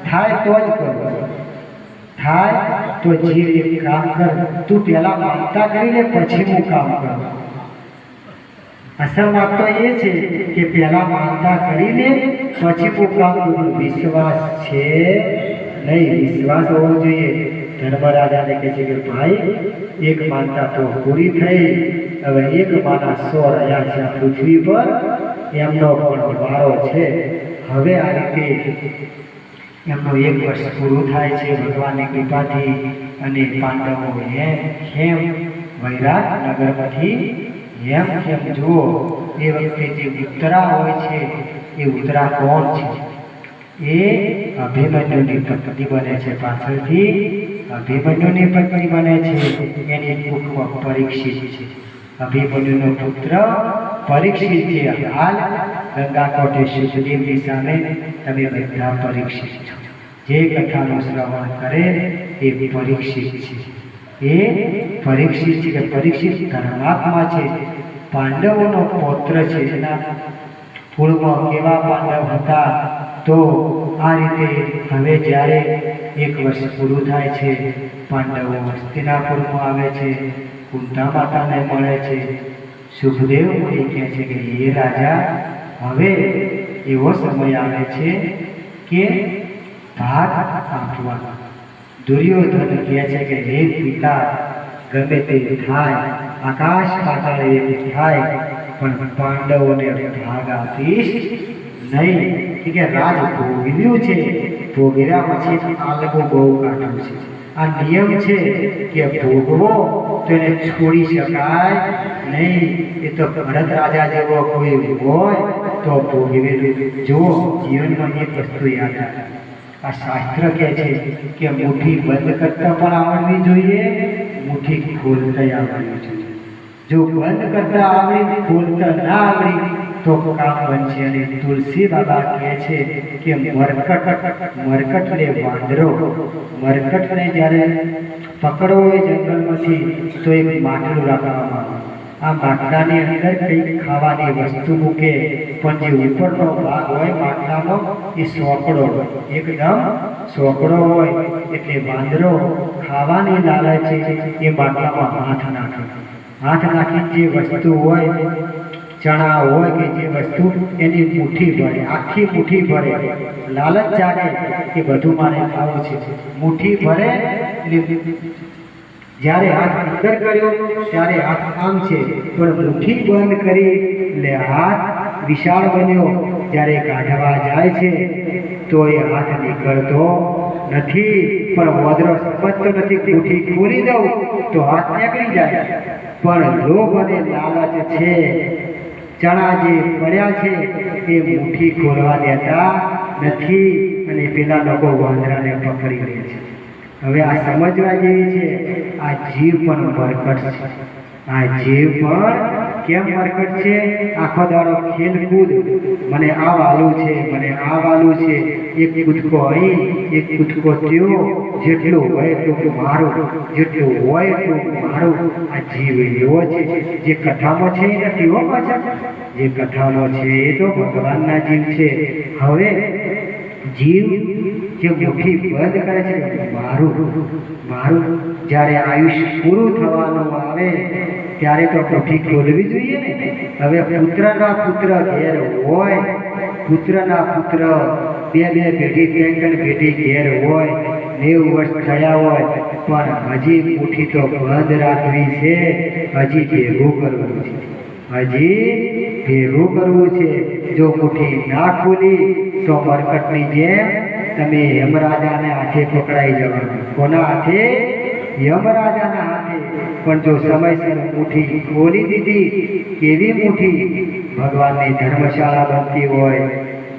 થાય તો જ કરો, થાય તો જે એક કામ કર, તું પહેલા માનતા કરી લે પછી હું કામ કરું. અસલ વાત તો એ છે કે પહેલા માનતા કરી લે પછી હું કામ કરું. વિશ્વાસ છે નહીં, વિશ્વાસ હોવો જોઈએ. ધર્મરાજાને કહે છે કે ભાઈ એક માનતા તો પૂરી થઈ, હવે એક માના 100 રહ્યા છે આ પૃથ્વી પર, એમનો પણ વારો છે. હવે આ રીતે એમનું 1 વર્ષ પૂરું થાય છે ભગવાનની કૃપાથી. અને પાંડવો હેમ વૈરાટ નગરમાંથી હેમ જુઓ. એ વખતે જે ઉત્તરા હોય છે એ ઉત્તરા કોણ છે? એ અભિમન્યુની પત્ની બને છે. પાછળથી અભિમન્યુની પત્ની બને છે. એની કુખમાં પરીક્ષિત છે. અભિમન્યુનો પુત્ર પરીક્ષિત છે. હાલ ગંગાકોટે શુકદેવની સામે તમે બધા પરીક્ષિત છો. જે કથાનું શ્રવણ કરે એ પરીક્ષિત છે. એ પરીક્ષિત છે કે પરીક્ષિત ધર્માત્મા છે, પાંડવોનો પૌત્ર છે. એના કુળમાં કેવા પાંડવ હતા તો આ રીતે હવે જ્યારે 1 વર્ષ પૂરું થાય છે, પાંડવો હસ્તિનાપુરમાં આવે છે, કુંતા માતાને મળે છે. સુખદેવ મુનિ કહે છે કે એ રાજા, હવે એવો સમય આવે છે કે ભાગ આપવાનો. દુર્યોધન કહે છે કે હે પિતા, ગમે તે થાય, આકાશ પાતાળ એક થાય, પણ પાંડવોને ભાગ આપીશ નહીં. કે રાજ ભોગવ્યું છે, ભોગવ્યા પછી આલગું બહુ કાઢવું છે. આ નિયમ છે કે ભોગવો તો એને છોડી શકાય નહીં. એ તો ભરત રાજા જેવો કોઈ હોય તો ભોગવેલું. જુઓ, જીવનમાં એક વસ્તુ યાદ રાખે, આ શાસ્ત્ર કહે છે કે મુઠ્ઠી બંધ કરતા પણ આવડવી જોઈએ, મુઠ્ઠી ખોલતા આવડવી જોઈએ. જો બંધ કરતા આવડી, ખોલતા ના આવડી તો કામ બનશે. અને તુલસી બાબા કહે છે કે મરકટને વાંદરો, મરકટને જ્યારે પકડવો હોય જંગલમાંથી તો એક માટલું રાખવામાં આવે. આ માટલાની અંદર કંઈક ખાવાની વસ્તુ મૂકે, પણ જે ઉપરનો ભાગ હોય માટલાનો એ સોકડો હોય, એકદમ સોકડો હોય. એટલે વાંદરો ખાવાની લાલચે એ માટલામાં હાથ નાખે. હાથ નાખી જે વસ્તુ હોય, ચણા હોય કે જે વસ્તુ, એની મુઠ્ઠી ભરે, આખી મુઠ્ઠી ભરે. લાલચ જાગે કે બધું મારે ખાવું છે. મુઠ્ઠી ભરે એટલે જ્યારે હાથ અંદર કર્યો ત્યારે હાથ આમ છે, પણ મુઠ્ઠી બંધ કરી એટલે હાથ વિશાળ બન્યો. જ્યારે કાઢવા જાય છે તો એ હાથ નીકળતો નથી, પણ વાંદરો સમજતો નથી. મુઠ્ઠી ખોલી દઉં તો હાથ નીકળી જાય. પણ લોભ અને લાલચ છે, ચણા જે પડ્યા છે એ મુઠ્ઠી ખોલવા દેતા નથી, અને પેલા લોકો વાંદરાને પકડી લે છે. હવે આ સમજવા જેવી છે. આ જીવ પણ મરકટ છે. આ જીવ પણ કેમ મરકટ છે? આખો દાડો ખેલકૂદ, મને આ વાલું છે, મને આ વાલું છે, એક કૂદકો અહીં, એક કૂદકો ત્યો, જેટલું હોય એટલું મારું, જેટલું હોય એટલું મારું. આ જીવ એવો છે. જે કથામાં છે એ નથી હો પાછા. જે કથામાં છે એ તો ભગવાનના જીવ છે. હવે જીવ જે મુઠ્ઠી બંધ કરે છે, મારું મારું, જ્યારે આયુષ્ય પૂરું થવાનું આવે ત્યારે તો મુઠ્ઠી ખોલવી જોઈએ ને. હવે પુત્રના પુત્ર ઘેર હોય, પુત્રના પુત્ર બે પેઢી, 3 પેઢી ઘેર હોય, 90 વર્ષ થયા હોય, પણ હજી મુઠ્ઠી તો બંધ રાખવી છે. હજી ભેગું કરવું છે, હજી ભેગું કરવું છે. જો મુઠ્ઠી ના ખોલી તો મરકટની જેમ તમે યમરાજાને હાથે પકડાઈ જવાનું. કોના હાથે? યમરાજાના હાથે. પણ જો સમયસર મુઠ્ઠી ખોલી દીધી, કેવી મુઠ્ઠી? ભગવાનની ધર્મશાળા બનતી હોય,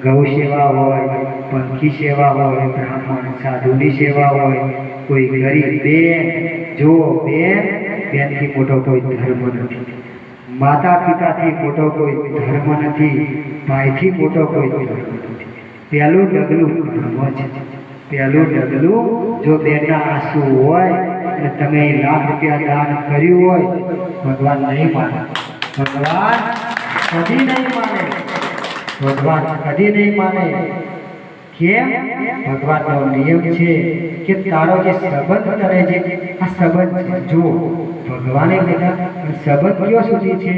ગૌ સેવા હોય, પંખી સેવા હોય, બ્રાહ્મણ સાધુની સેવા હોય, કોઈ ગરીબ બેન, જો બેનથી મોટો કોઈ ધર્મ નથી, માતા પિતાથી મોટો કોઈ ધર્મ નથી, ભાઈથી મોટો કોઈ ધર્મ નથી. પહેલું ડગલું કર્મ છે. પહેલું ડગલું જો બેના આંસુ હોય અને તમે ₹1,00,000 દાન કર્યું હોય, ભગવાન નહીં માને. ભગવાન કદી નહીં માને. ભગવાન કદી નહીં માને. કેમ? ભગવાનનો નિયમ છે કે તારો જે સંબંધ કરે છે આ સંબંધ છે. જો ભગવાને બધા સંબંધ કયો સુધી છે?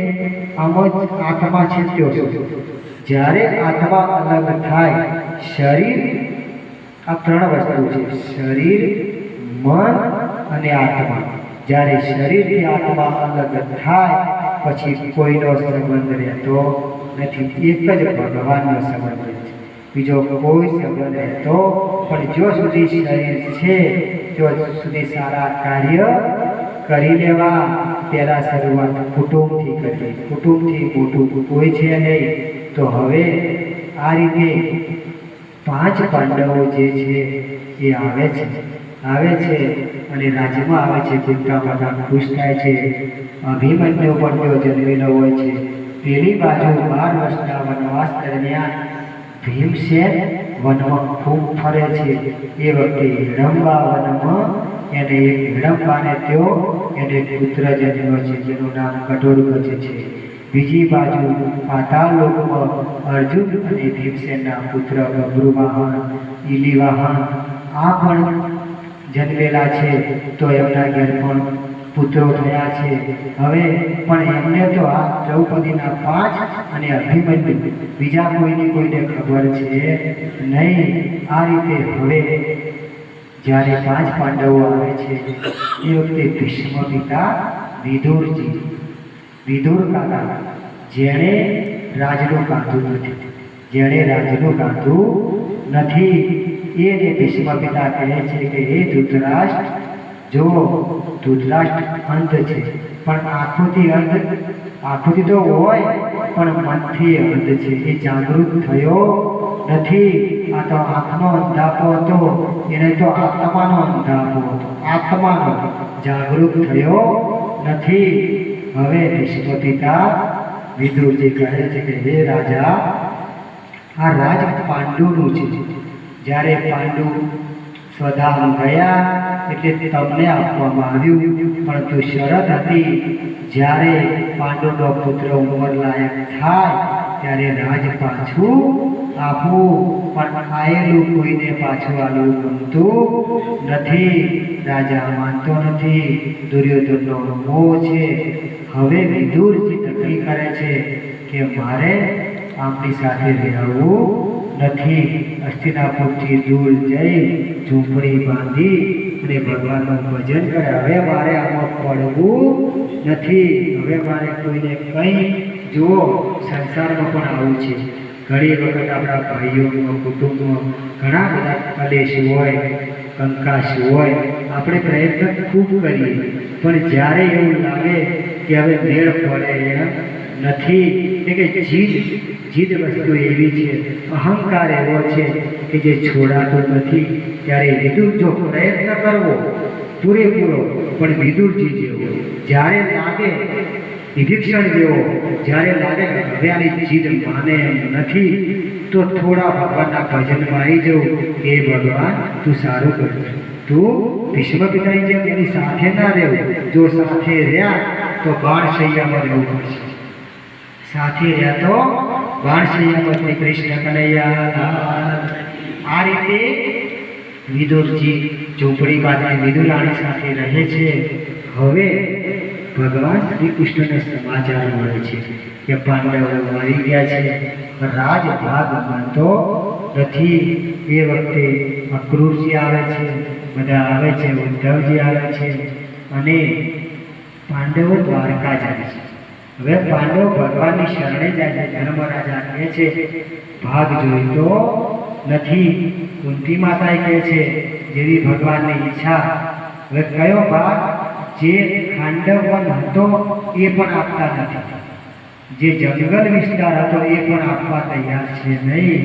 આમ જ આત્મા છે ત્યો સુધી. જ્યારે આત્મા અલગ થાય, શરીર, આ ત્રણ વસ્તુ છે, શરીર, મન અને આત્મા. જ્યારે શરીરથી આત્મા અલગ થાય પછી કોઈનો સંબંધ રહેતો નથી. એક જ ભગવાનનો સંબંધ રહે છે, બીજો કોઈ સંબંધ રહેતો. પણ જો સુધી શરીર છે ત્યાં સુધી સારા કાર્ય કરી લેવા. પહેલા શરૂઆત કુટુંબથી કરી, કુટુંબથી મોટું કોઈ છે નહીં. તો હવે આ રીતે 5 પાંડવો જે છે એ આવે છે અને રાજ્યમાં આવે છે. કુંતા માતા ખુશ થાય છે. અભિમન્યુ પણ તેઓ જન્મેલો હોય છે. પેલી બાજુ 12 વર્ષના વનવાસ દરમિયાન ભીમસેન વનમાં ખૂબ ફરે છે. એ વખતે હિડમ્બા વનમાં એને એક હિડમ્બાને તેઓ એને પુત્ર જન્મ્યો છે જેનું નામ કઠોરગજ છે. બીજી બાજુ પાતાળ લોકમાં અર્જુન અને ભીમસેનના પુત્ર બબ્રુવાહન, ઇલિવાહન આ પણ જન્મેલા છે. તો એમના ઘેર પણ પુત્રો થયા છે. હવે પણ એમને તો આ દ્રૌપદીના 5 અને અભિમન્યુ બીજા કોઈને ખબર છે નહીં. આ રીતે હવે જ્યારે 5 પાંડવો આવે છે એ વખતે ભીષ્મ પિતા વિદુર કાકા, જેણે રાજનું કાઢું નથી, એને ભીષ્મ પિતા કહે છે કે હે ધૃતરાષ્ટ્ર, જો ધૃતરાષ્ટ્ર અંધ છે પણ આંખોથી તો હોય પણ મનથી અંધ છે. એ જાગૃત થયો નથી. આ તો આંખનો અંધાપો હતો, એને તો આત્માનો અંધાપો હતો. આત્માનો જાગૃત થયો નથી. હવે ભીષ્મ પિતા વિદુરજી કહે છે કે હે રાજા, આ રાજ પાંડુનું છે. જ્યારે પાંડુ સ્વધામ ગયા એટલે તમને આપવામાં આવ્યું, પરંતુ શરત હતી જ્યારે પાંડુનો પુત્ર ઉંમર લાયક થાય ત્યારે રાજ પાછું આપવું. પણ આયેલું કોઈને પાછું આલું ગમતું નથી. રાજા માનતો નથી. દુર્યોધનનો મોહ છે. હવે વિદુરજી નક્કી કરે છે કે મારે આપણી સાથે રહેવું નથી. હસ્તિનાપુરથી દૂર જઈ ઝૂંપડી બાંધી અને ભગવાનનું ભજન કરે. હવે મારે આમાં પડવું નથી. હવે મારે કોઈને કંઈ, જુઓ સંસારમાં પણ આવું છે. ઘણી વખત આપણા ભાઈઓમાં, કુટુંબમાં ઘણા બધા કલેશ હોય, કંકાશ હોય. આપણે પ્રયત્ન ખૂબ કરીએ પણ જ્યારે એવું લાગે કે હવે મેળ પડે એમ નથી, કે જીદ વસ્તુ એવી છે, અહંકાર એવો છે કે જે છોડાતો નથી. ત્યારે વિદુર જો પ્રયત્ન કરવો પૂરેપૂરો, પણ વિદુરજી જેવો જ્યારે લાગે, વિભીષણ જેવો જ્યારે લાગે કે હવે આની જીદ માને એમ નથી, તો થોડા ભગવાનના ભજનમાં આવી જવું. એ ભગવાન તું સારું કરજો. તું ભીષ્મ પિતાની જેમ એની સાથે ના રહેવું. જો સાથે રહ્યા તો બાણશૈયામાં રહેવું પડશે. સાથે રહ્યા તો બાણશૈયામાં શ્રી કૃષ્ણ કનૈયા. આ રીતે વિદુરજી ઝૂંપડી બાંધીને વિદુરાણી સાથે રહે છે. હવે ભગવાન શ્રી કૃષ્ણને સમાચાર મળે છે કે પાંડવો મારી ગયા છે. રાજભાગ મળતો નથી. એ વખતે અક્રૂરજી આવે છે, બધા આવે છે, ઉદ્ધવજી આવે છે અને પાંડવો દ્વારકા જાય છે. હવે પાંડવો ભગવાનની શરણે જાય છે. ધર્મરાજા કહે છે ભાગ જોઈતો નથી. કુંતી માતાએ કહે છે જેવી ભગવાનની ઈચ્છા. હવે કયો ભાગ? જે ખાંડવવન હતો એ પણ આપતા નથી, જે જંગલ વિસ્તાર હતો એ પણ આપવા તૈયાર છે નહીં.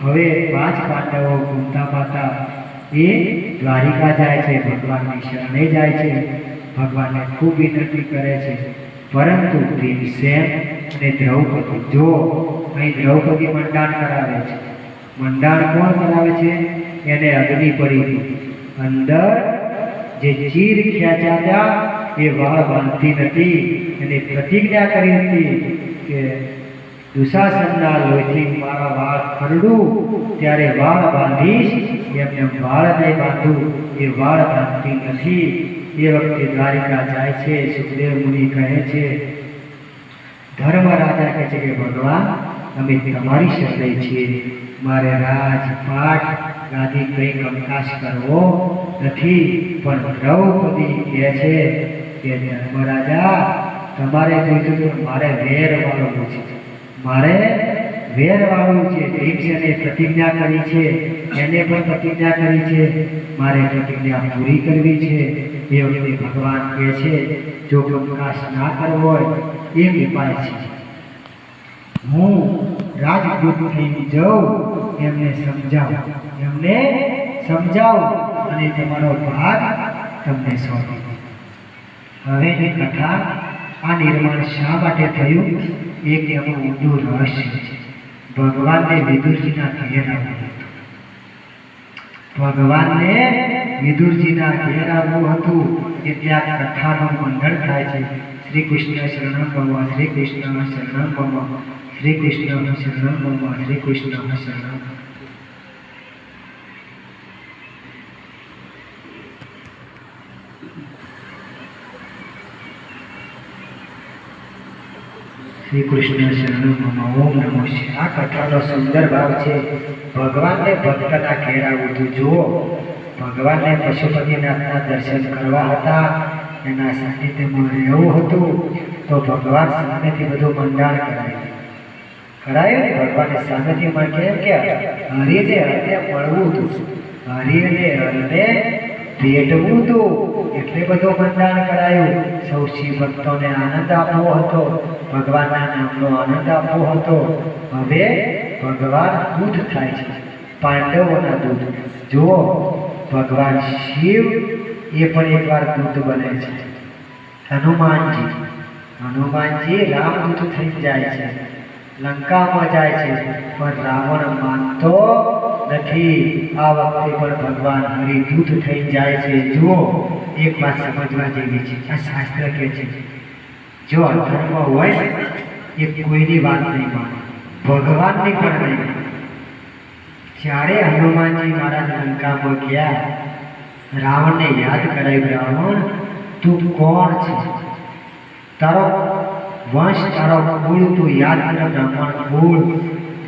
હવે 5 પાંડવો, કુંતા માતા એ દ્વારિકા જાય છે, ભગવાનની શરણે જાય છે, ભગવાનને ખૂબ વિનંતી કરે છે. પરંતુ ભીમસેન અને દ્રૌપદી, જો અહીં દ્રૌપદી મંડાણ કરાવે છે. મંડાણ કોણ કરાવે છે? એને અગ્નિ પડી અંદર જે ચીર ખેંચ્યા હતા એ વાળ બાંધતી નથી. એને પ્રતિજ્ઞા કરી હતી કે દુશાસનના લોહીથી મારા વાળ ખરડું ત્યારે વાળ બાંધીશ, એમને વાળ નહીં બાંધું, એ વાળ બાંધતી નથી. એ વખતે દ્વારિકા જાય છે. સુખદેવ મુનિ કહે છે, ધર્મરાજા કહે છે કે ભગવાન, અમે તમારી શરણે છીએ, મારે રાજપાટ ગાદી કઈ કંકાશ કરવો નથી. પણ દ્રૌપદી કહે છે કે ધર્મરાજા, તમારે જોઈતું તો મારે વેર વાળવું છે, મારે વેર વાળવું છે. ભીમસેને પ્રતિજ્ઞા કરી છે, એને પણ પ્રતિજ્ઞા કરી છે, મારે પ્રતિજ્ઞા પૂરી કરવી છે. એ વખતે ભગવાન કહે છે, જો કંકાશ ના કરવો હોય એક ઉપાય છે, હું રાજપૂત થઈ જાઉં, એમને સમજાવું અને તમારો ભાગ તમને સોંપી દઉં. હવેની કથા આ નિર્માણ શા માટે થયું? એક એનું ઊંડું રહસ્ય છે. ભગવાનને વિદુરજીના ઘેર આવવું હતું. ભગવાનને વિદુરજીના ઘેર આવવું હતું એટલે આ કથાનું મંડળ થાય છે. શ્રી કૃષ્ણ શરણમ ભવ, શ્રી કૃષ્ણ શરણમ ભવ, શ્રી કૃષ્ણ શરણમ ભવ, શ્રી કૃષ્ણ શરણમ. શ્રી કૃષ્ણ શરણમ ભવ. ઓમ નમઃ શિવાય. આ કથાનો સુંદર ભાવ છે. ભગવાનને ભક્તના ઘેર આવવું હતું. જુઓ, ભગવાનને પશુપતિનાથના દર્શન કરવા હતા, એના સાનિધ્યમાં રહેવું હતું, તો ભગવાન સામેથી બધું મંડાણ કરાયું ને. ભગવાને સામેથી કેમ કે હરિને હરને મળવું હતું, હરિને હરને ભેટવું હતું, એટલે બધું મંડાણ કરાયું. સૌ શિવ ભક્તોને આનંદ આપવો હતો, ભગવાનના નામનો આનંદ આપવો હતો. હવે ભગવાન દૂધ થાય છે, પાંડવોના દૂધ. જુઓ, ભગવાન શિવ એ પણ એકવાર દૂધ બને છે. હનુમાનજી રામદૂત થઈ જાય છે, લંકામાં જાય છે, પણ રાવણ માનતો નથી. આ વખતે પણ ભગવાન હરિદૂત થઈ જાય છે. જુઓ, એક વાત સમજવા જેવી છે. આ શાસ્ત્ર કહે છે, જો અધર્મ હોય એ કોઈની વાત નહીં માને, ભગવાનની પણ નહીં માને. જ્યારે હનુમાનજી મહારાજ લંકામાં ગયા, રાવણને યાદ કરાવ્યું, રાવણ તું કોણ છે? તારો વંશ, તારો કુળ તું યાદ કર, બ્રાહ્મણ કુળ.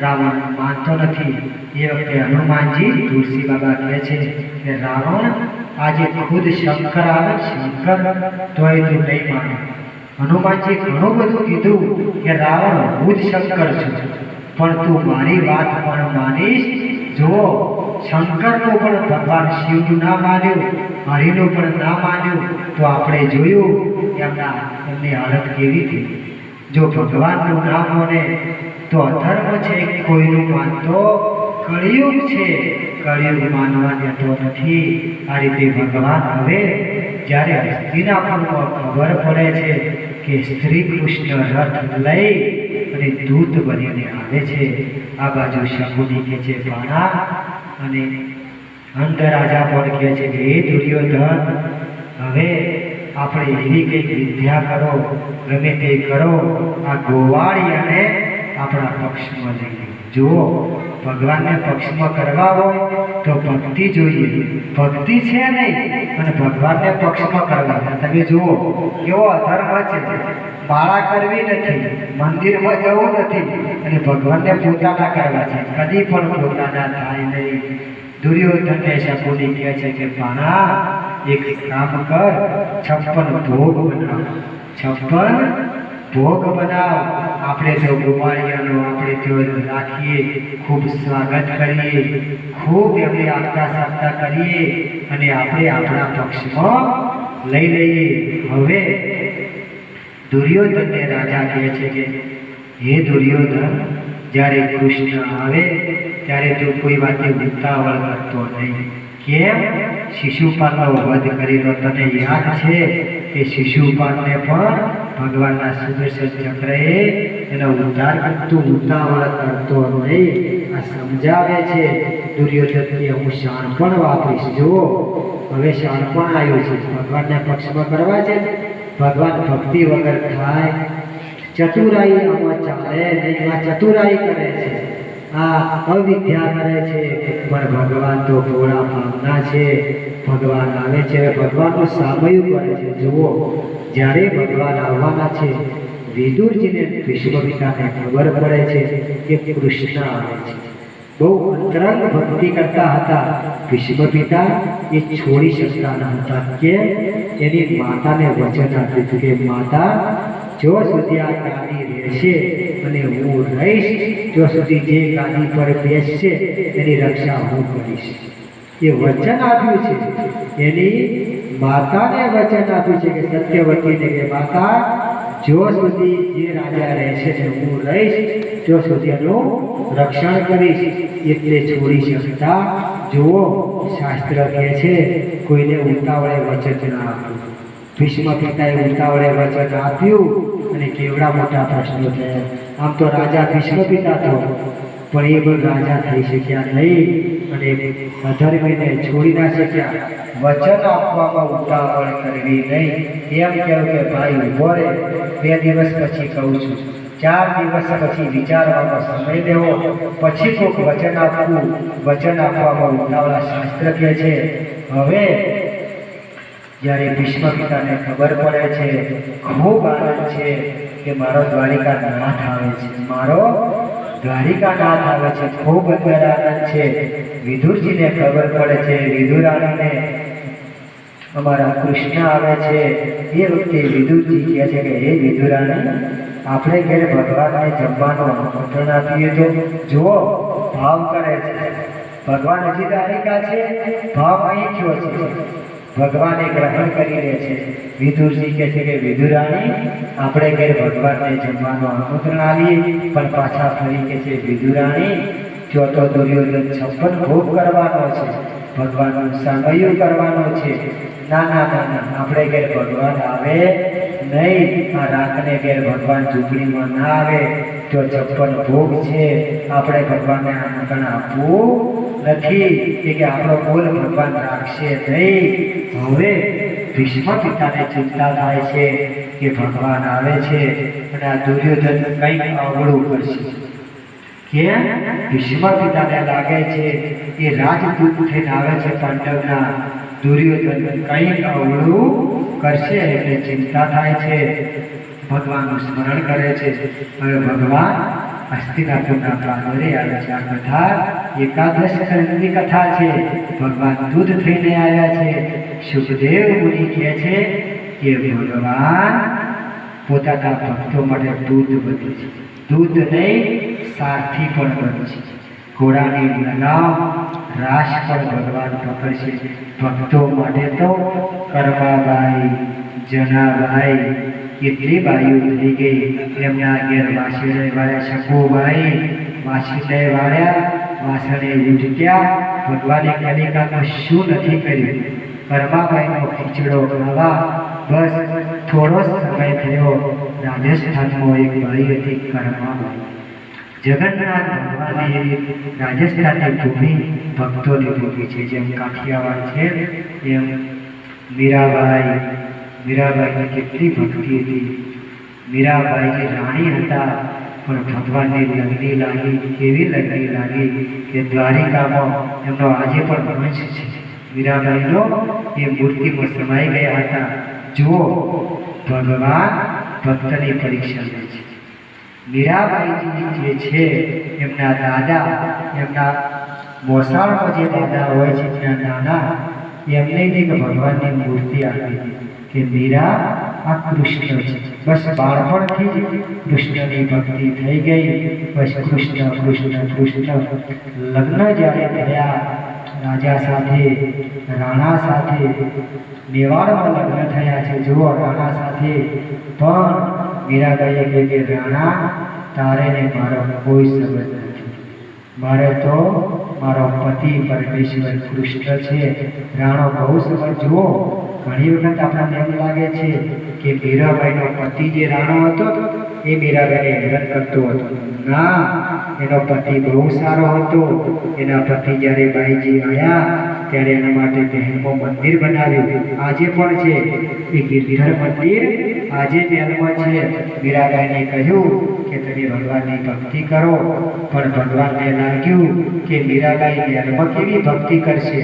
રાવણ માનતો નથી. એ વખતે હનુમાનજી તુલસી બાબા કહે છે કે રાવણ, આજે ખુદ શંકર આવે, શંકર તોય તું નહીં માને. હનુમાનજી ઘણું બધું કીધું કે રાવણ, હું જ શંકર છું, પણ તું મારી વાત પણ માનીશ. જુઓ, શંકરનું પણ ભગવાન શિવનું ના માન્યું, હરિનું પણ ના માન્યું, તો આપણે જોયું એમની હાલત કેવી હતી. જો ભગવાનનું ના માને તો અધર્મ છે, કોઈનું માનતો કળિયુગ છે, કળિયુગ માનવા દેતો નથી. આ રીતે ભગવાન હવે જ્યારે હસ્તિનાપુરમાં ખબર પડે છે કે શ્રી કૃષ્ણ રથ લઈ અને દૂત બનીને આવે છે, આ બાજુ શકુની કહે છે બાણા, અને અંધ રાજા પણ કહે છે કે હે દુર્યોધન, હવે આપણે એવી કંઈક વિદ્યા કરો, ગમે તે કરો, આ ગોવાળિયાને આપણા પક્ષમાં લઈ લો. જુઓ, ભગવાનને પક્ષમાં કરવા હોય તો ભક્તિ જોઈએ, ભક્તિ છે નહીં અને ભગવાનને પક્ષમાં કરવા. તમે જુઓ કેવો અધર્મ છે. માળા કરવી નથી, મંદિરમાં જવું નથી, અને ભગવાનને પોતાના કરવા છે. કદી પણ પોતાના થાય નહીં. દુર્યોધનને શકુની કહે છે કે બાણા, એક કામ કર, 56 ભોગ બનાવ, 56 ભોગ બનાવ. આપણે તો ગોવાળિયાનો આપણે તો રાખીએ, ખૂબ સ્વાગત કરીએ, ખૂબ એમને આગતા સાગતા કરીએ, અને આપણે આપણા પક્ષમાં લઈ લઈએ. હવે દુર્યોધનને રાજા કહે છે કે હે દુર્યોધન, જ્યારે કૃષ્ણ આવે ત્યારે તું કોઈ વાતે ઉતાવળ કરતો નહીં. કેમ? શિશુપાલનો વધ કરેલો તને યાદ છે કે શિશુપાલને પણ ભગવાનના સુદર્શન ચક્રએ એનો ઉદ્ધાર કરતો, ઉતાવળ કરતો નહીં. આ સમજાવે છે દુર્યોધનને હું શાણપણ વાપરીશ. જુઓ, હવે શાણપણ આવ્યું છે, ભગવાનના પક્ષમાં કરવા છે. ભગવાન ભક્તિ વગર થાય ચતુરાઈ આમાં ચાલે નહીં, આ ચતુરાઈ કરે છે, આ અવિદ્યા કરે છે, પણ ભગવાન તો ભોળા ભાવના છે. ભગવાન આવે છે, ભગવાનનું સામયું કરે છે. જુઓ, જ્યારે ભગવાન આવવાના છે, વિદુરજીને ભીષ્મ પિતાને ખબર પડે છે કે કૃષ્ણ આવે છે. બહુ અંતરંગ ભક્તિ કરતા હતા ભીષ્મ પિતા, એ છોડી શકતા ન હતા. કે એની માતાને વચન આપ્યું હતું કે માતા, જો સુધી આ ગાદી રહેશે અને હું રહીશ, જો સુધી જે ગાદી પર બેસશે એની રક્ષા હું કરીશ. એ વચન આપ્યું છે. એની માતાને વચન આપ્યું છે કે સત્યવતીને કે માતા, જો સુધી જે રાજા રહેશે ને હું રહીશ, જો સુધી એનું રક્ષણ કરીશ. એટલે છોડી શકતા. જુઓ, શાસ્ત્ર કહે છે કોઈને ઉતાવળે વચન ના આપ્યું. ભીષ્મ પિતાએ ઉતાવળે વચન આપ્યું અને કેવડા મોટા પ્રશ્નો થયા. આમ તો રાજા ભીષ્મ પિતા તો, પણ એ પણ રાજા થઈ શક્યા નહીં અને અધર્મીને છોડી ના શક્યા. વચન આપવામાં ઉતાવળ કરવી નહીં. એમ કહેવું કે ભાઈ ઉભો રહે, 2 દિવસ પછી કહું છું, 4 દિવસ પછી વિચારવાનો સમય દેવો, પછી કોઈક વચન આપવું. વચન આપવામાં ઉતાવળા. શાસ્ત્ર કહે છે હવે જ્યારે ભીષ્મ પિતાને ખબર પડે છે, ખૂબ આનંદ છે કે મારો દ્વારિકા નાથ આવે છે, મારો દ્વારિકા નાથ આવે છે. ખૂબ અત્યારે આનંદ છે. વિદુરજીને ખબર પડે છે, વિદુરાણીને અમારા કૃષ્ણ આવે છે. એ વખતે વિદુરજી કહે છે કે હે વિદુરાણી, આપણે ઘેર ભગવાનને જમવાનું આમંત્રણ આપીએ તો. જુઓ, ભાવ કરે છે. ભગવાન હજી દ્વારિકા છે, ભાવ અહીં થયો છે. ભગવાને ગ્રહણ કરી લે છે. વિદુરજી કહે છે કે વિદુરાણી, આપણે ઘેર ભગવાનને જમવાનું આમંત્રણ આપીએ, પણ પાછા ફરી કહે છે વિદુરાણી, જો તો દુર્યોધન 56 ભોગ કરવાનો છે, ભગવાનનું સામયું કરવાનો છે. ના ના ના ના, આપણે ઘેર ભગવાન આવે નહીં. આ રાતને ઘેર ભગવાન ઝૂંપડીમાં ના આવે તો 56 ભોગ છે, આપણે ભગવાનને આમંત્રણ આપવું નથી. કે આપણો બોલ ભગવાન રાખશે નહીં. હવે ભીષ્મ પિતાને ચિંતા થાય છે કે ભગવાન આવે છે અને આ દુર્યોધન કંઈક અવળું કરશે. કે ભીષ્મ પિતાને લાગે છે એ રાજદૂત થઈને આવે છે પાંડવના, દુર્યોધન કંઈક અવળું કરશે એટલે ચિંતા થાય છે. ભગવાનનું સ્મરણ કરે છે. હવે ભગવાન હસ્તિનાપુરના પ્રાંગણે આવે છે. આ કથા એકાદશ સ્કંદની કથા છે. ભગવાન દૂધ થઈને આવ્યા છે. સુખદેવ મુનિ કહે છે કે ભગવાન પોતાના ભક્તો માટે દૂધ બને છે. દૂધ નહીં, સારથી પણ બને છે. ઘોડાની લગામ, રાસ પણ ભગવાન પકડશે. ભક્તો માટે તો કરમાબાઈ, જનાબાઈ, કેટલી બાઈઓ થઈ ગઈ. એમના ઘેર વાસણે વાળ્યા, શકુબાઈ વાસણે વાળ્યા, વાસણે ઉઠ્યા. ભગવાને કલિકામાં શું નથી કર્યું? કરમાબાઈનો ખીચડો ખાવા બસ થોડો સમય થયો. રાજસ્થાનમાં એક બાઈ હતી કરમાબાઈ. જગન્નાથ ભગવાનની રાજસ્થાનની ભૂમિ ભક્તોની ભૂમિ છે. જેમ કાઠિયાવાડ છે એમ મીરાબાઈની કેટલી ભક્તિ હતી. મીરાબાઈ રાણી હતા, પણ ભગવાનની લગ્ની લાગી. કેવી લગ્ની લાગી કે દ્વારિકામાં એમનો આજે પણ વંશ છે. મીરાબાઈનો એ મૂર્તિમાં સમાઈ ગયા હતા. જુઓ, ભગવાન ભક્તની પરીક્ષા લે છે. મીરાબાઈજી જે છે એમના દાદા, એમના મોસાળમાં જે દાદા હોય છે ત્યાં નાના, એમને એક ભગવાનની મૂર્તિ આપી કે મીરા આ કૃષ્ણ છે. બસ બાળપણથી જ કૃષ્ણની ભક્તિ થઈ ગઈ. બસ કૃષ્ણ કૃષ્ણ કૃષ્ણ. લગ્ન જ્યારે થયા રાજા સાથે, રાણા સાથે, મેવાડમાં લગ્ન થયા છે. જુઓ, રાણા સાથે. પણ મીરાબાઈએ કહ્યું કે રાણા, તારે ને મારો કોઈ સંબંધ નથી. મારે તો મારો પતિ પરમેશ્વર કૃષ્ણ છે. રાણો બહુ સમજ. જુઓ, ઘણી વખત આપણને એમ લાગે છે કે મીરાબાઈનો પતિ જે રાણો હતો એ મીરાબાઈને હેરાન કરતો હતો. ના, એનો પતિ બહુ સારો હતો. એના પતિ જ્યારે બાઈજી આવ્યા ત્યારે એના માટે મહેલમાં મંદિર બનાવ્યું. આજે પણ છે એ ગિરધર મંદિર આજે મહેલમાં છે. મીરાબાઈને કહ્યું કે તમે ભગવાનની ભક્તિ કરો, પણ ભગવાનને લાગ્યું કે મીરાબાઈ મહેલમાં કેવી ભક્તિ કરશે,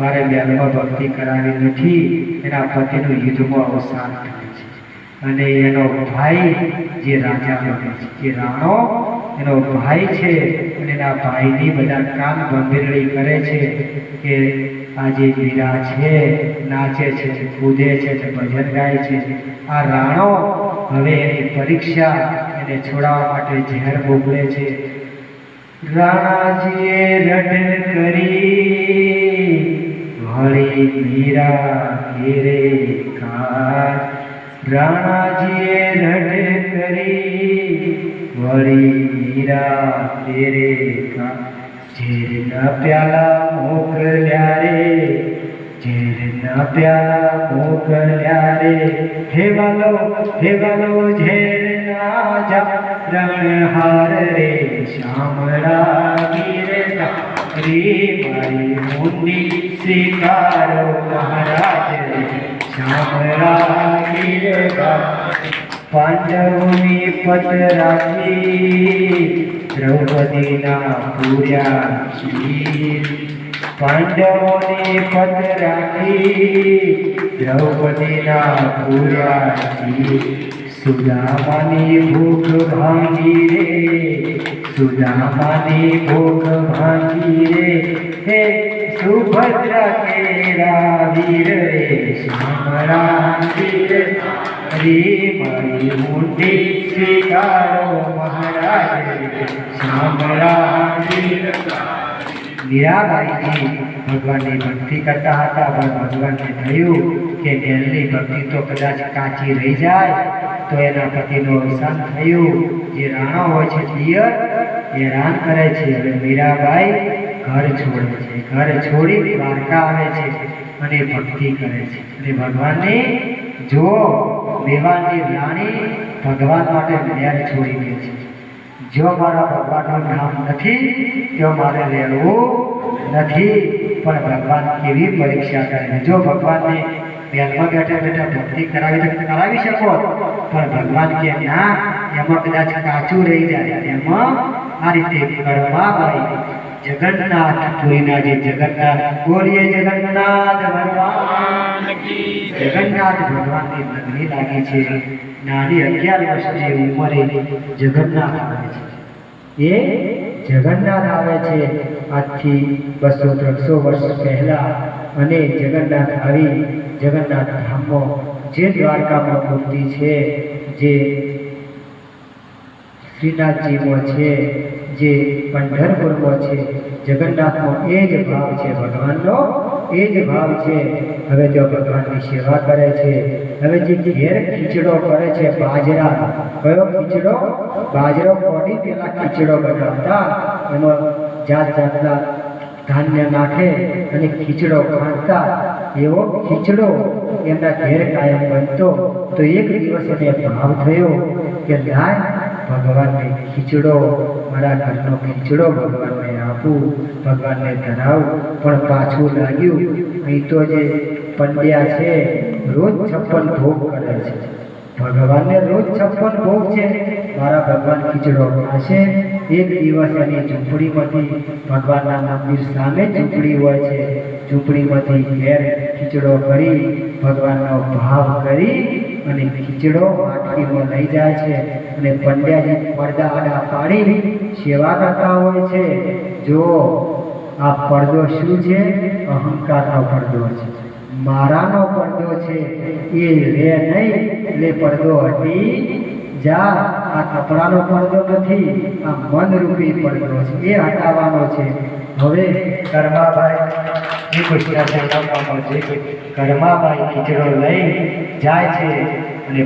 મારે મહેલમાં ભક્તિ કરાવી નથી. એના પતિનું યુદ્ધમાં અવસાન થાય છે અને એનો ભાઈ જે રાજા બને છે, જે રાણો એનો ભાઈ છે, અને એના ભાઈની બધા કામ ગંભીરડી કરે છે કે આજે મીરા છે નાચે છે, કૂદે છે, ભજન ગાય છે. આ રાણો હવે એની પરીક્ષા એને છોડાવવા માટે ઝેર મોકલે છે. રાણાજીએ રટન કરી વળી મીરા ઘેરે કાજ. રાણાજીએ રટન કરી વળી મીરા ઘેરે કાજ. ઝેરના પ્યાલા મોકલ્યા રે, ઝેરના પ્યાલા મોકલ્યા રે. હે વાલો ઝેરના જા રણહાર રે. શામળા ગીરના રે મારી મુંડી સ્વીકારો મહારાજ રે. શામળા ગીરના પાંડવોની પત રાખી દ્રૌપદીના પૂર્યા શીર. પાંડવોની પત રાખી દ્રૌપદીના પૂર્યા શીર. સુદામાની ભૂખ ભાંગી રે, સુદામાની ભૂખ ભાંગી રે. હે સુભદ્રા કેરા વીર રે. શામળા વીર રે મારી મુંડી સ્વીકારો મહારાજ રે. શામળા વીર. મીરાબાઈજી ભગવાનની ભક્તિ કરતા હતા, પણ ભગવાનને થયું કે મહેલની ભક્તિ તો કદાચ કાચી રહી જાય તો એના પતિનું અવસાન થયું. જે રાણો હોય છે પિયર હેરાન કરે છે. હવે મીરાબાઈ ઘર છોડે છે, ઘર છોડી દ્વારકા આવે છે અને ભક્તિ કરે છે. અને ભગવાનને જો મેવાડની રાણી ભગવાન માટે મહેલ છોડી દે છે. જો મારા ભગવાનનું નામ નથી તો મારે રહેવું નથી. પણ ભગવાન કેવી પરીક્ષા કરે. જો ભગવાનને મહેલમાં બેઠા બેઠા ભક્તિ કરાવી શકો, પણ ભગવાન કે ના, એમાં કદાચ કાચું રહી જાય. એમાં આ રીતે કર્માબાઈ જગન્નાથપુરીના જે જગન્નાથ બોલીએ જગન્નાથ ભગવાન કી જય. જગન્નાથ ભગવાનની નગરી લાગી છે. નાની 11 વર્ષની ઉંમરે જગન્નાથ આવે છે. એ જગન્નાથ આવે છે આજથી 200-300 વર્ષ પહેલા. અને જગન્નાથ આવી જગન્નાથ ધામમાં જે દ્વારકામાં મૂર્તિ છે, જે શ્રીનાથજીમાં છે, જે પંઢરપુરમાં છે, જગન્નાથમાં એ જ ભાવ છે ભગવાનનો, એ જ ભાવ છે. હવે જો ભગવાનની સેવા કરે છે. હવે જે ઘેર ખીચડો કરે છે બાજરા, કયો ખીચડો? બાજરો કોડી પેલા ખીચડો બનાવતા, એમાં જાત જાતના ધાન્ય નાખે અને ખીચડો ખાંડતા. એવો ખીચડો એમના ઘેર કાયમ બનતો. તો એક દિવસ એને ભાવ થયો કે ના, ભગવાનને ખીચડો, મારા ઘરનો ખીચડો ભગવાનને આપું, ભગવાનને ધરાવું. પણ પાછું લાગ્યું અહીં તો જે પંડ્યા છે રોજ 56 ભોગ કરે છે. ભગવાનને રોજ 56 ભોગ છે, મારા ભગવાન ખીચડો ખાશે. એક દિવસ એની ઝૂંપડીમાંથી, ભગવાનના મંદિર સામે ઝૂંપડી હોય છે, ઝૂંપડીમાંથી ઘેર ખીચડો કરી ભગવાનનો ભાવ કરી અને ખીચડો માટકીમાં લઈ જાય છે. અને પંડ્યાજી પડદા આડા પાડી સેવા કરતા હોય છે. જો આ પડદો શું છે? અહંકારનો પડદો છે, મારાનો પડદો છે. એ રે નહીં એટલે પડદો હટી જા. આ કપડાનો પડદો નથી, આ મનરૂપી પડદો છે, એ હટાવવાનો છે. હવે કર્માબાઈ ખીચડો લઈ જાય છે અને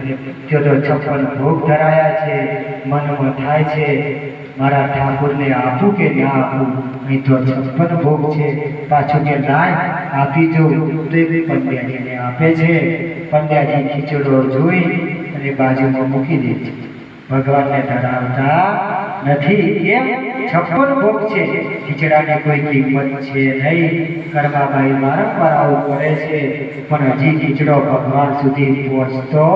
જો 56 ભોગ ધરાયા છે. મનમાં થાય છે મારા ઠાકોરને આપું કે ના આપું, અહીં તો 56 ભોગ છે. પાછું કે લાય આપી જો, તો એક પંડ્યાજીને આપે છે. પંડ્યાજી ખીચડો જોઈ અને બાજુમાં મૂકી દે છે. ભગવાનને ધરાવતા નથી. કેમ? 56 ભોગ છે, ખીચડાની કોઈ કિંમત છે નહીં. કર્માબાઈ વારંવાર આવું કરે છે, પણ હજી ખીચડો ભગવાન સુધી પહોંચતો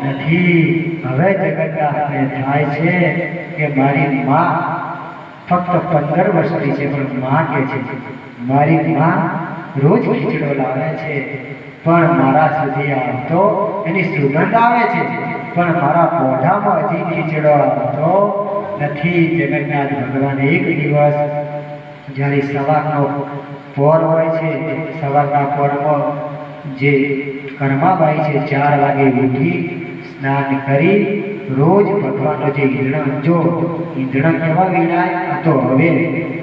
નથી. હવે જગન્નાથને થાય છે કે મારી માં ફક્ત 15 વર્ષની છે, પણ માં કે છે મારી માં રોજ ખીચડો લાવે છે, પણ મારા સુધી આવતો, એની સુગંધ આવે છે, પણ મારા મોઢામાં હજી ખીચડો આવતો નથી. જગન્નાથ ભગવાન એક દિવસ જ્યારે સવારનો પોર હોય છે, સવારના પોરમાં જે કર્માબાઈ છે 4 વાગે ઉઠી સ્નાન કરી રોજ ભગવાનનો જે ઈંધણ, જો ઈંધણ કેવા વીણાય, આ તો હવે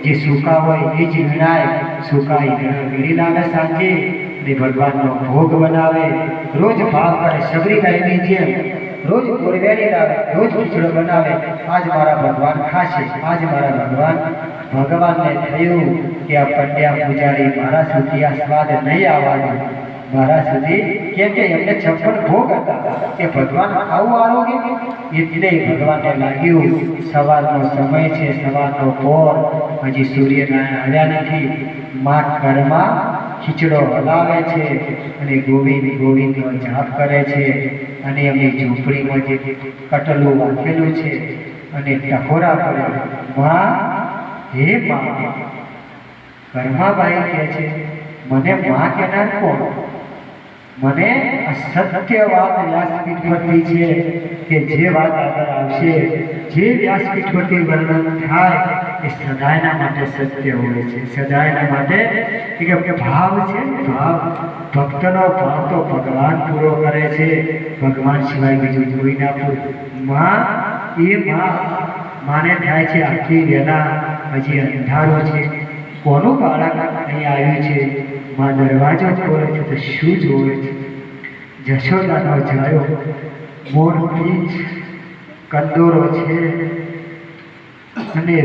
જે સૂકા હોય એ જ વીણાય, સૂકા ઈંધણ વીણી લાવે સાંજે અને ભગવાનનો ભોગ બનાવે. રોજ ભાવ કરે, સબરી ગાયની જેમ રોજ કોરવેડી લાવે, રોજ ખીચડો બનાવે. આજ મારા ભગવાન ખાશે, આજ મારા ભગવાનને થયું કે આ પંડ્યા પૂજારી મારા સુધી આ સ્વાદ નહીં આવવાનું, મારા સુધી, કેમ કે એમને 56 ભોગ હતા કે ભગવાન આવું આરોગ્ય. એટલે ભગવાનને લાગ્યું સવારનો સમય છે, સવારનો પોર, હજી સૂર્યનારાયણ આવ્યા નથી. માં ઘરમાં ખીચડો હલાવે છે અને ગોવિંદ ગોવિંદનો જાપ કરે છે. અને એમની ઝૂંપડીમાં જે કટલું વાંચેલું છે અને ટકોરા પડે, માં, હે માં. કર્માબાઈ કહે છે મને માં કહેનાર કોણ? મને સત્ય વાત વ્યાસપીઠ પરથી છે કે જે વાત આગળ આવશે, જે વ્યાસપીઠ પરથી વર્ણન થાય એ સદાયના માટે સત્ય હોય છે. સદાયના માટે કે ભાવ છે, ભાવ, ભક્તનો ભાવ તો ભગવાન પૂરો કરે છે, ભગવાન સિવાય બીજું જોઈ ના પૂરું. માં, એ માને થાય છે આખી વેલા હજી અંધારો છે, કોનું બાળક અહીં આવ્યું છે? માં દરવાજો ખોલે છે તો શું જોવે છે? જશોદાનો જાયો મોરપીંછ કંદોરો છે અને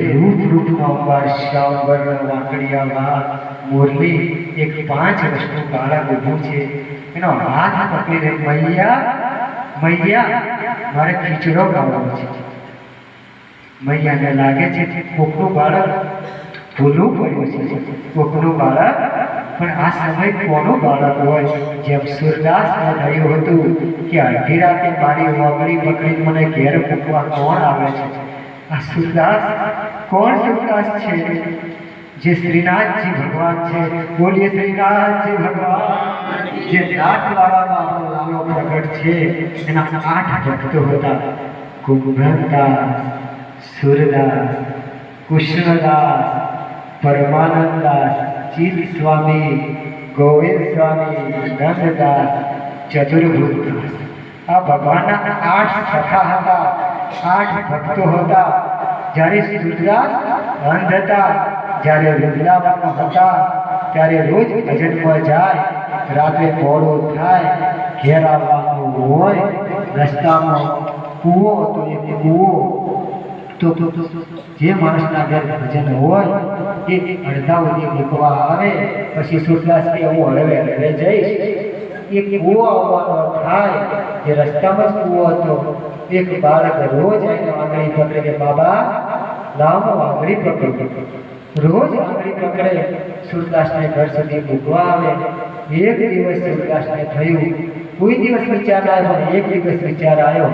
રૂપમાં અંબાર શ્યામ વર્ણ વાંકડિયા વાળ મોરલી, એક 5 વર્ષનું બાળક ઊભું છે, એનો હાથ પકડીને મૈયા મૈયા મારે ખીચડો ખાવો છે. મૈયાને લાગે છે કોકનું બાળક ભૂલું પડ્યું છે, કોકનું બાળક. પણ આ સમય કોનું બાળક હોય? જેમ સૂરદાસને થયું હતું કે અડધી રાતે મારી વાગડી પકડી મને ઘેર મૂકવા કોણ આવે છે? આ સૂરદાસ કોણ? સૂરદાસ છે જે શ્રીનાથજી ભગવાન છે. બોલીએ શ્રીનાથજી ભગવાન. જે નાથવાળામાં આપણો લાલો પ્રગટ છે, એના 8 ભક્તો હતા: કુંભરદાસ, સૂરદાસ, કૃષ્ણદાસ, પરમાનંદદાસ, ચીલ સ્વામી, ગોવિંદ સ્વામી, નંદદાસ, ચતુર્ભુજદાસ. આ ભગવાનના 8 સખા હતા, 8 ભક્તો હતા. જ્યારે સૂરદાસ અંધ હતા, જ્યારે વૃંદાવનમાં હતા, ત્યારે રોજ ભજનમાં જાય, રાત્રે મોડું થાય, ઘેર આવવાનું હોય, રસ્તામાં કૂવો હતો, એ કૂવો તો જે માણસના ઘર ભજન હોય એ અડધા સુધી મૂકવા આવે. પછી સૂરદાસ કે હું હળવે જઈશ. એક કૂવો આવવાનો થાય, જે રસ્તામાં જ કૂવો હતો. એક બાળક રોજ આવીને આંગળી પકડે કે બાબા લાવો આંગળી પકડો. રોજ આંગળી પકડે, સૂરદાસને ઘર સુધી મૂકવા આવે. એક દિવસ સૂરદાસને થયું, કોઈ દિવસ વિચાર આવ્યો, એક દિવસ વિચાર આવ્યો,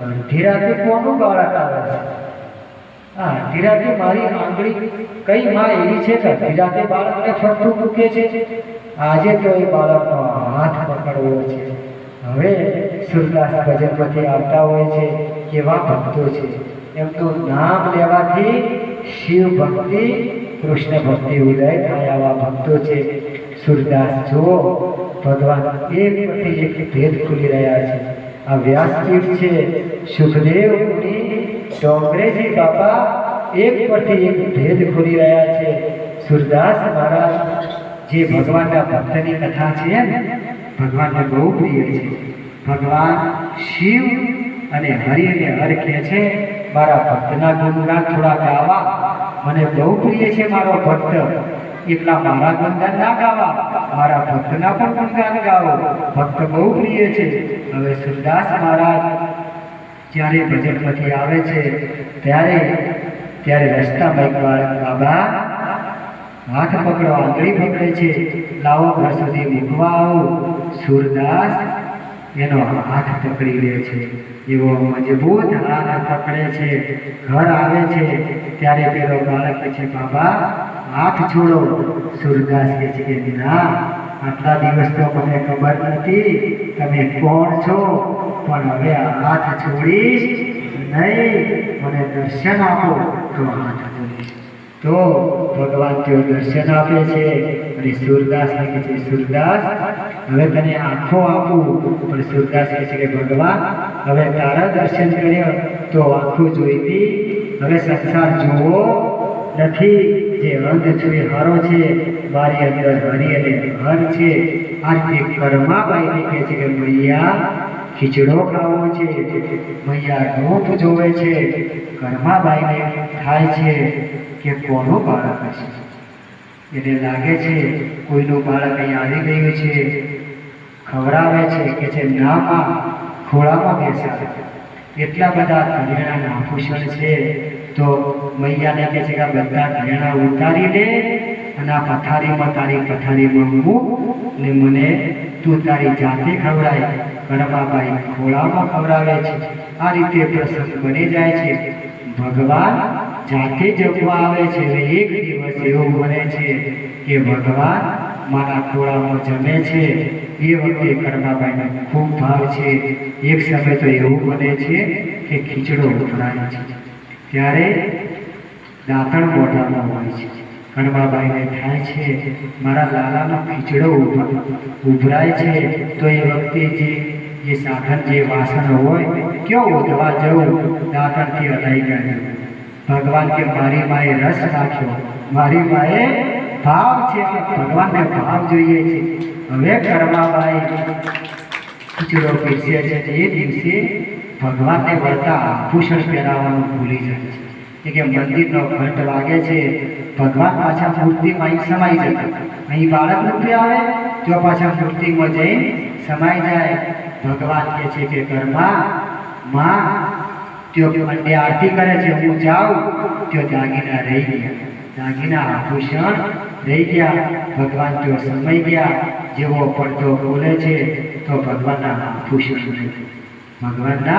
અડધી રાતે કોનું બાળક આવે છે? હા, અડધી રાતે મારી આંગળી કઈ માં એવી છે કે અડધી રાતે બાળકને ફરતું મૂકે છે? આજે તો એ બાળકનો હાથ પકડવો છે. હવે સૂરદાસ ભજનમાંથી આવતા હોય છે, કેવા ભક્તો છે, એમનું નામ લેવાથી શિવ ભક્તિ, કૃષ્ણ ભક્તિ ઉદય થાય, આવા ભક્તો છે. સૂરદાસ જુઓ, ભગવાન એક પછી એક ભેદ ખુલી રહ્યા છે. આ વ્યાસપીઠ છે, સુખદેવ મુનિ, ડોંગરેજી બાપા એક પરથી એક ભેદ ખોલી રહ્યા છે. સૂરદાસ મહારાજ જે ભગવાનના ભક્તની કથા છે, ભગવાનને બહુ પ્રિય છે. ભગવાન શિવ અને હરિને હર કહે છે મારા ભક્તના ગુણગાન થોડા ગાવા, મને બહુ પ્રિય છે મારો ભક્ત, એટલા મારા ગુણગાન ના ગાવા, મારા ભક્તના પણ ગુણગાન ગાવો, ભક્ત બહુ પ્રિય છે. હવે સૂરદાસ મહારાજ જ્યારે ભજનમાંથી આવે છે ત્યારે રસ્તામાં એક બાળક બાબા હાથ પકડો, આંગળી પકડે છે, લાવો ઘર સુધી મૂકવા આવું. સૂરદાસ એનો હાથ પકડી લે છે, એવો મજબૂત હાથ પકડે છે. ઘર આવે છે ત્યારે પેલો બાળક કહે છે, બાબા હાથ છોડો. સૂરદાસ કહે છે કે ના, આટલા દિવસ તો મને ખબર નથી તમે કોણ છો, પણ હવે હાથ છોડીશ નહીં, મને દર્શન આપો તો હાથ છોડીશ. તો ભગવાન તેઓ દર્શન આપે છે અને સૂરદાસને કહે છે, સૂરદાસ હવે તને આંખો આપું. પણ સૂરદાસ કહે છે કે ભગવાન હવે તારા દર્શન કર્યા તો આંખો જોઈતી, હવે સંસાર જોવો નથી. જે અંધ છું એ હારો છે, મારી અંદર હરી અને હર છે. આ રીતે કર્માબાઈને કહે છે કે મૈયા ખીચડો ખાવો છે, મૈયા રૂપ જોવે છે. કર્માબાઈને થાય છે કે કોનું બાળક હશે. એને લાગે છે કોઈનું બાળક અહીં આવી ગયું છે, ખવડાવે છે કે છે નામાં ખોળામાં બેસાડે. એટલા બધા ઘરેણાના આભૂષણ છે. તો મૈયાને કહે છે કે આ બધા ઘરેણા ઉતારી લે અને આ પથારીમાં તારી પથારીમાં મૂક ને મને તું તારી જાતે ખવડાય. કર્માબાઈ ખોળામાં ખવડાવે છે. આ રીતે પ્રસંગ બની જાય છે. ભગવાન જાતે જમવા આવે છે અને એક દિવસ એવું બને છે કે ભગવાન મારા ખોળામાં જમે છે. એ વખતે કર્માબાઈને ખૂબ ભાવ છે. એક સમય તો એવું બને છે કે ખીચડો ઉભરાય છે, ત્યારે દાંતણ મોઢામાં હોય છે. કર્માબાઈને થાય છે મારા લાલાનો ખીચડો ઉભરાય છે. તો એ વખતે જે સાધન જે વાસણ હોય ક્યાં ઓઢવા જવું, દાંતણથી હલાઈ ગયા. ભગવાન કે મારી માએ રસ રાખ્યો, મારી માએ ભાવ છે, ભગવાનને ભાવ જોઈએ છે. હવે કર્માબાઈ ખીચડો પીરસે છે. એ દિવસે ભગવાનને વળતા આભૂષણ પહેરાવવાનું ભૂલી જાય છે. કે મંદિરનો ઘંટ વાગે છે, ભગવાન પાછા મૂર્તિમાં અહીં સમાઈ જતા. અહીં બાળક રૂપે આવે તો પાછા મૂર્તિમાં જઈ સમાઈ જાય. ભગવાન કહે છે કે કર્મા માં त्यो मंडे आरती करे छे, हूँ जाऊँ तो दागीना रही गया, दागीना आभूषण रही गया. भगवान तो समय गया, जेवो पड़तो बोले छे तो भगवान आभूषण नहीं, भगवान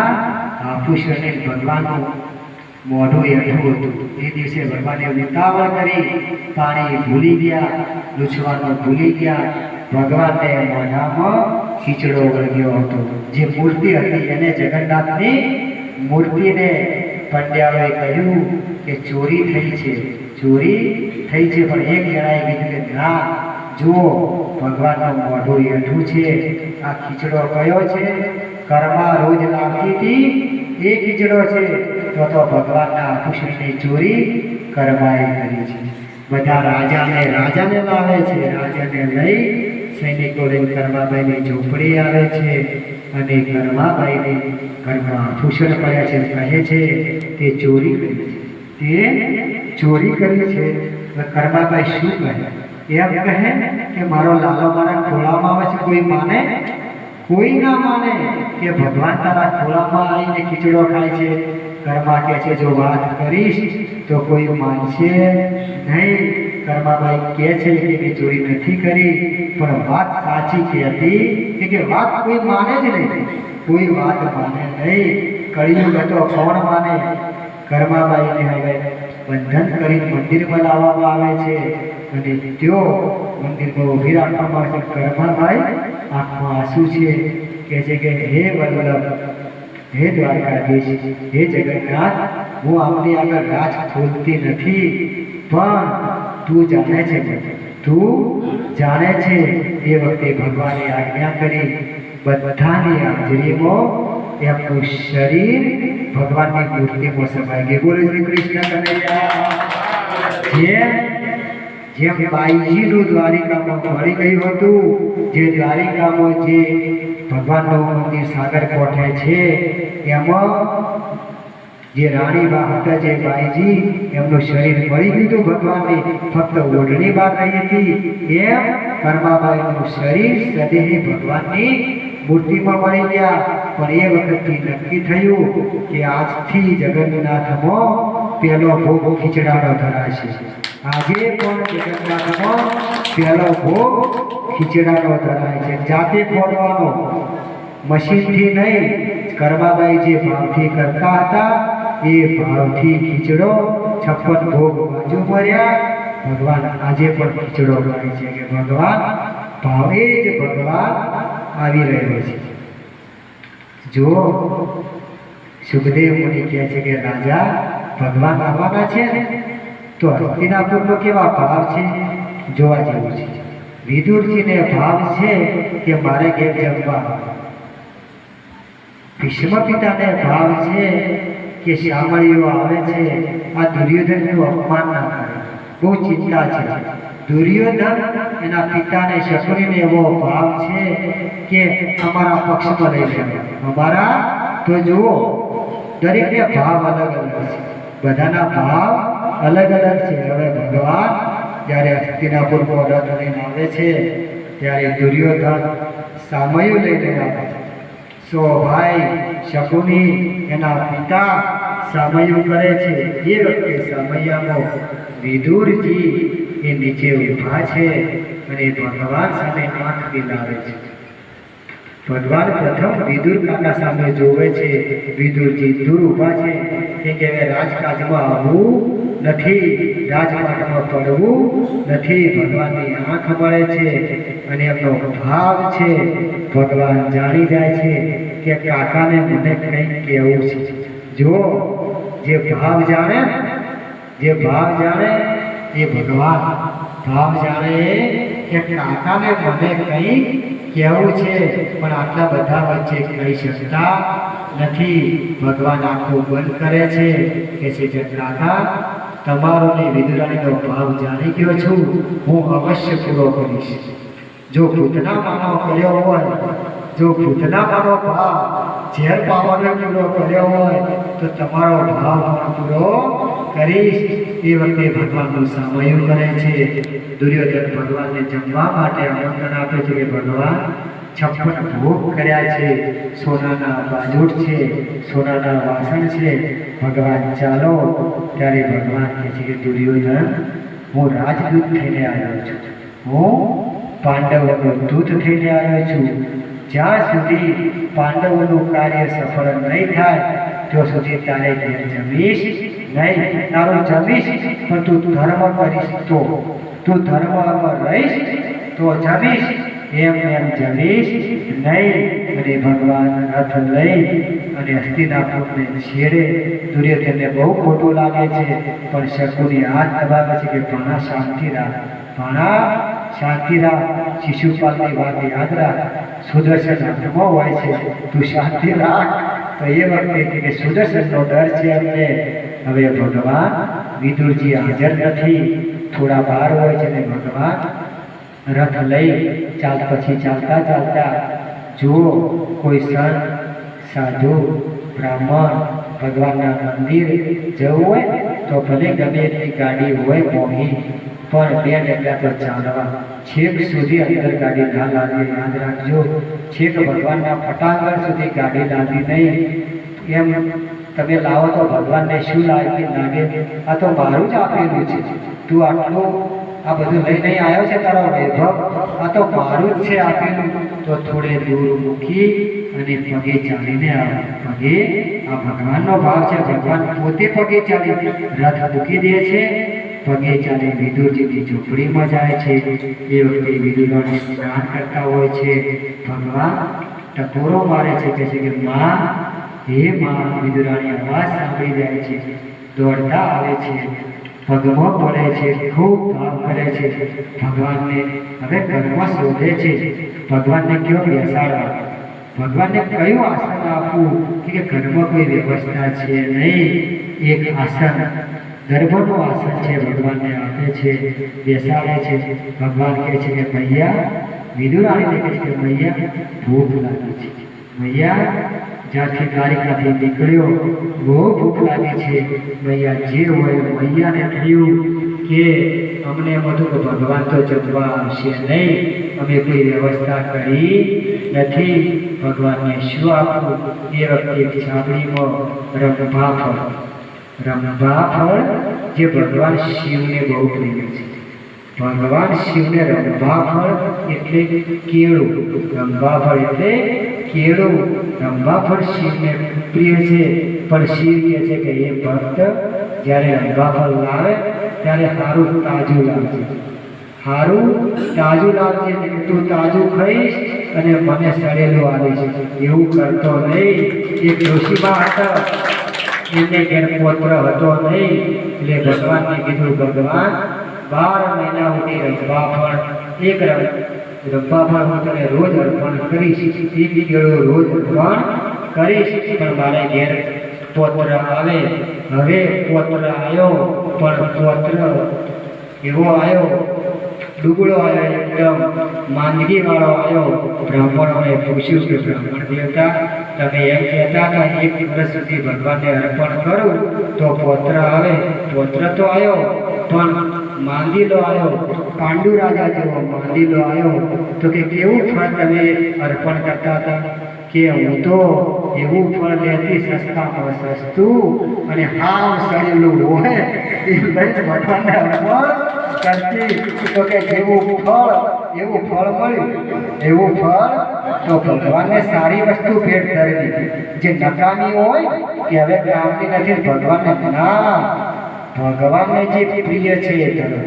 आभूषण भगवान मोढू एठું હતું. એ દિવસે ભગવાને ઉતાવળ કરી, પાણી ભૂલી ગયા, લૂછવાનો ભૂલી ગયા. ભગવાનને મોઢામાં ખીચડો વળગ્યો હતો. જે મૂર્તિ હતી એને જગન્નાથની મૂર્તિને પંડ્યાઓએ કહ્યું કે ચોરી થઈ છે, ચોરી થઈ છે. પણ એક જણાએ કીધું કે ના, જુઓ ભગવાનનું મોઢું એઠું છે, આ ખીચડો કયો છે? કર્મા રોજ લાગતી હતી એ ખીચડો છે. તો ભગવાનના આભૂષણની ચોરી કર્માએ કરી છે. બધા રાજાને લાવે છે, રાજાને લઈ સૈનિકો લઈને કર્માબાઈની ઝૂંપડી આવે છે અને કર્માબાઈને ઘરમાં આભૂષણ પડ્યા છે. કહે છે તે ચોરી કરી છે, તે ચોરી કરી છે. કર્માબાઈ શું કહે? એમ કહે કે મારો લાલો મારા ખોળામાં આવે છે, કોઈ માને? કોઈ ના માને કે ભગવાન તારા ખોળામાં આવીને ખીચડો ખાય છે. કર્મા કહે છે જો વાત કરીશ તો કોઈ માનશે નહીં. કર્માબાઈ કહે છે કે મેં ચોરી નથી કરી, પણ વાત સાચી કહેતી કે વાત કોઈ માને જ નહીં, કોઈ વાત માને નહીં. કળિયુગ હતો, કોણ માને? કર્માબાઈને હવે બંધન કરી મંદિરમાં લાવવામાં આવે છે અને તેઓ મંદિરમાં ઊભી રાખવામાં આવે છે. કર્માબાઈ આંખમાં આંસુ છે, કહે છે કે હે વલ્લભ, હે દ્વારકાધીશ, હે જગન્નાથ, હું આપની આગળ રાજ ખોલતી નથી, પણ તું જાણે છે, તું જાણે છે. એ વખતે ભગવાને આજ્ઞા કરી, બધાની હાજરીમાં એમનું શરીર ભગવાનની મૂર્તિમાં સમાઈ ગયું. બોલો શ્રી કૃષ્ણ કનૈયા. જેમ બાઈજીનું દ્વારિકામાં મળી ગયું હતું, જે દ્વારિકામાં જે ભગવાનનું મંદિર સાગર કોઠે છે, એમાં જે રાણીબા હતા, જે બાઈજી, એમનું શરીર મળી ગયું હતું ભગવાનને, ફક્ત ઓઢણી બહાર રહી હતી. એમ કર્માબાઈનું શરીર સદેહી ભગવાનની મૂર્તિમાં મળી ગયા, પણ એ વખતથી નક્કી થયું કે આજથી જગન્નાથમાં પહેલો ભોગ ખીચડાનો ધરાશે. આજે પણ જગન્નાથમાં પહેલો ભોગ ખીચડાનો ધરાય છે. જાતે ફોડવાનો, મશીનથી નહીં. કરમાબાઈ જે ભાવથી કરતા હતા એ ભાવથી ખીચડો 56 ભોગ બાજુ મર્યા. ભગવાન આજે પણ ખીચડો ખાય છે કે ભગવાન ભાવે જ ભગવાન આવી રહ્યો છે. જો સુખદેવ મુનિ કહે છે કે રાજા ભગવાન આવવાના છે ને, તો હસ્તિનાપુરનો કેવા ભાવ છે જોવા જેવું છે. વિદુરજીને ભાવ છે કે મારે ઘેર જમવા. ભીષ્મ પિતાને ભાવ છે કે શામળીઓ આવે છે, આ દુર્યોધનનું અપમાન ના કરે. બહુ ચિંતા છે. દુર્યોધન એના પિતાને શકુનીને એવો ભાવ છે કે અમારા પક્ષમાં લઈ જાય. અમારા તો જુઓ દરેકને ભાવ અલગ અલગ છે, બધાના ભાવ અલગ અલગ છે. હવે ભગવાન જ્યારે હસ્તિનાપુરમાં રથ લઈને આવે છે ત્યારે દુર્યોધન સામયું લઈને આવે છે. સો ભાઈ શકુની એના પિતા સામયું કરે છે. એ વખતે સામૈયામાં વિદુરજી એ નીચે ઊભા છે અને ભગવાન સામે આંખ મિલાવે છે. ભગવાન પ્રથમ વિદુર કાકા સામે જોવે છે. વિદુરજી દૂર ઊભા છે કે હવે રાજકાજમાં આવવું નથી, રાજમાર્ગમાં પડવું નથી. ભગવાનની આંખ મળે છે અને એમનો ભાવ છે. ભગવાન જાણી જાય છે કે કાકાને મને કંઈક કહેવું છે. જો જે ભાવ જાણે એ ભગવાન ભાવ જાણે કે કાકાને મને કંઈક કહેવું છે, પણ આટલા બધા વચ્ચે કહી શકતા નથી. ભગવાન આંખો બંધ કરે છે કે છે કાકા તમારો ને વિદુરાણીનો ભાવ જાણી ગયો છું, હું અવશ્ય પૂરો કરીશ. જો ભૂતનામાનો કર્યો હોય, જો ભૂતનામાનો ભાવ ઝેર પાવાનો પૂરો કર્યો હોય તો તમારો ભાવ પણ પૂરો કરીશ. એ વખતે ભગવાનનું સામયું કરે છે. દુર્યોધન ભગવાનને જમવા માટે આમંત્રણ આપે છે કે ભગવાન 56 ભોગ કર્યા છે, સોનાના બાજોટ છે, સોનાના વાસણ છે, ભગવાન ચાલો. ત્યારે ભગવાન કહે છે કે દુર્યોધન હું રાજદૂત થઈને આવ્યો છું, હું પાંડવોનો દૂત થઈને આવ્યો છું. જ્યાં સુધી પાંડવોનું કાર્ય સફળ નહીં થાય ત્યાં સુધી તારે ઘેર જમીશ નહીં. તારું જમીશ પણ તું ધર્મ કરીશ તો, તું ધર્મમાં રહીશ તો જમીશ, એમ જમીશ નહીં. અને ભગવાન રથ લઈ અને હસ્તિનાપુરને છેડે. દુર્યોધનને બહુ ખોટું લાગે છે, પણ શકુની હાથ દબાવે છે કે ભાણા શાંતિ રાખ, ભાણા શાંતિ રાખ. શિશુપાલની વાત યાદ રાખ, સુદર્શન હાથમાં હોય છે, તું શાંતિ રાખ. તો એ વખતે કે સુદર્શનનો ડર છે અમને. હવે ભગવાન વિદુરજી હાજર નથી, થોડા બહાર હોય છે. ને ભગવાન રથ લઈ ચાલતા ચાલતા જુઓ કોઈ સંત સાધુ બ્રાહ્મણ ભગવાનના મંદિર જવું હોય તો ભલે ગમે એટલી ગાડી હોય મોંઘી, પણ 2 ડગલા તો ચાલવા. છેક સુધી અંદર ગાડી ના લાવી, યાદ રાખજો. છેક ભગવાનના પટાંગણ સુધી ગાડી લાવી નહીં. એમ તમે લાવો તો ભગવાનને શું લાગે? આ તો મારું જ આપેલું છે, તું આટલું આ બધું લઈ નહીં આવ્યો છે તારો વૈભવ, આ તો મારું જ છે આપેલું. તો થોડે દૂર મૂકી અને પગે ચાલીને આવે. પગે આ ભગવાનનો ભાવ છે. ભગવાન પોતે પગે ચાલી રથ મૂકી દે છે, પગે ચાલી વિદુરજીની ઝૂંપડીમાં જાય છે. એ વખતે વિદુરાણી સ્નાન કરતા હોય છે. ભગવાન ટકોરો મારે છે, કહે છે કે માં, હે માં. વિદુરાણી અવાજ સાંભળી જાય છે, દોડતા આવે છે, પગમાં પડે છે, ખૂબ ભાવ કરે છે. ભગવાનને હવે ઘરમાં શોધે છે, ભગવાનને કયો બેસાડવા, ભગવાનને કયું આસન આપવું કે ઘરમાં કોઈ વ્યવસ્થા છે નહીં. એક આસન ગર્ભનું આસન છે, ભગવાનને આપે છે, બેસાડે છે. ભગવાન કહે છે કે મૈયા, વિદુરાણીને કહે છે કે મૈયા ભૂખ લાગી છે, મૈયા જ્યાંથી દ્વારિકાથી નીકળ્યો બહુ ભૂખ લાગી છે. મૈયા જે હોય, મૈયાને થયું કે અમને એમ હતું કે ભગવાન તો જમવા આવશે નહીં, અમે કોઈ વ્યવસ્થા કરી નથી, ભગવાનને શું આપવું? એ વખતે એક છાબડીમાં રંભા ફળ જે ભગવાન શિવને બહુ પ્રિય છે. ભગવાન શિવને રંભા ફળ એટલે કેળું, રંભા ફળ એટલે કેળું. રંભા ફળ શિવને પ્રિય છે, પણ શિવ કહે છે કે એ ભક્ત જ્યારે રંભા ફળ લાવે ત્યારે સારું તાજું લાવશે, સારું તાજું લાવશે. તું તાજું ખાઈશ અને મને સડેલું આવીશ, એવું કરતો નહીં. એક ડોશીમાં હતા, એમને ઘેર પુત્ર હતો નહીં, એટલે ભગવાનને કીધું, ભગવાન 12 મહિના સુધી રંભા ફળ હું તને રોજ અર્પણ કરીશ, એક કેળો રોજ અર્પણ કરીશ, પણ મારે ઘેર પુત્ર આવે. હવે પુત્ર આવ્યો, પણ પુત્ર એવો આવ્યો, ડુગળો આવ્યો, એકદમ માંદગી વાળો આવ્યો. બ્રાહ્મણોએ પૂછ્યું કે બ્રાહ્મણ દેવતા, તમે એમ કહેતા હતા 1 વર્ષ સુધી ભગવાનને અર્પણ કરું તો પુત્ર આવે. પુત્ર તો આવ્યો, પણ માંદીલો આવ્યો, પાંડુ રાજા જેવો માંદીલો આવ્યો. તો કે કેવું ફળ તમે અર્પણ કરતા હતા? કે હું તો એવું ફળ લેતી સસ્તામાં સસ્તું અને હાવ સડેલું હોય એ લઈને ભગવાનને અર્પણ કરતી. તો કે જેવું ફળ એવું ફળ મળ્યું, એવું ફળ તો ભગવાનને સારી વસ્તુ ભેટ ધરી દીધી. જે નકામી હોય કે હવે કામની નથી, ભગવાનને ના, ભગવાનને જે પ્રિય છે એ ધરો.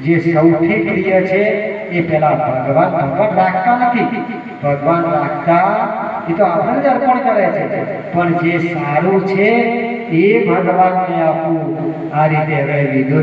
જે સૌથી પ્રિય છે એ પેલા ભગવાન રાખતા નથી, ભગવાન રાખતા એ તો આપણે જ અર્પણ કરે છે, પણ જે સારું છે એ ભગવાનને આપવું. આ રીતે હવે વિધો